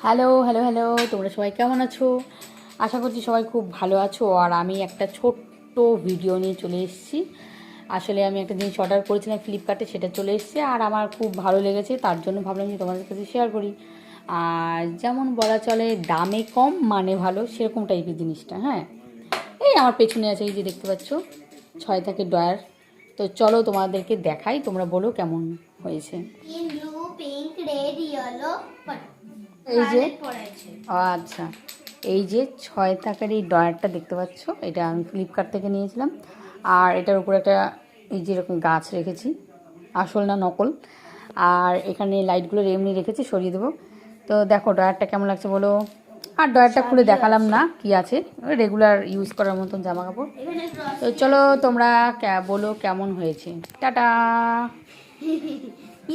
Hello hello hello, তোমরা সবাই কেমন আছো? আশা করছি সবাই খুব ভালো আছো। আর আমি একটা ছোট্ট ভিডিও নিয়ে চলে এসেছি। আসলে আমি একটা জিনিস অর্ডার করেছিলাম ফ্লিপকার্টে, সেটা চলে এসেছে আর আমার খুব ভালো লেগেছে, তার জন্য ভাবলাম যে তোমাদের কাছে শেয়ার করি। আর যেমন বলা চলে দামে কম মানে ভালো, সেরকম টাইপের জিনিসটা। হ্যাঁ, এই আমার পেছনে আছে, এই যে দেখতে পাচ্ছ 6 থাকে ড্রয়ার। তো চলো তোমাদেরকে দেখাই, তোমরা বলো কেমন হয়েছে। ব্লু পিঙ্ক রেড ইয়েলো এই যে পড়েছে। আচ্ছা, এই যে 6 থাকার এই ড্রয়ারটা দেখতে পাচ্ছ, এটা আমি ফ্লিপকার্ট থেকে নিয়েছিলাম। আর এটার উপরে একটা এই যে এরকম গাছ রেখেছি, আসল না নকল। আর এখানে লাইটগুলো এমনি রেখেছি, সরিয়ে দেবো। তো দেখো ড্রয়ারটা কেমন লাগছে বলো। আর ড্রয়ারটা খুলে দেখালাম না কি আছে, রেগুলার ইউজ করার মতন জামা কাপড়। তো চলো তোমরা বলো কেমন হয়েছে। টাটা।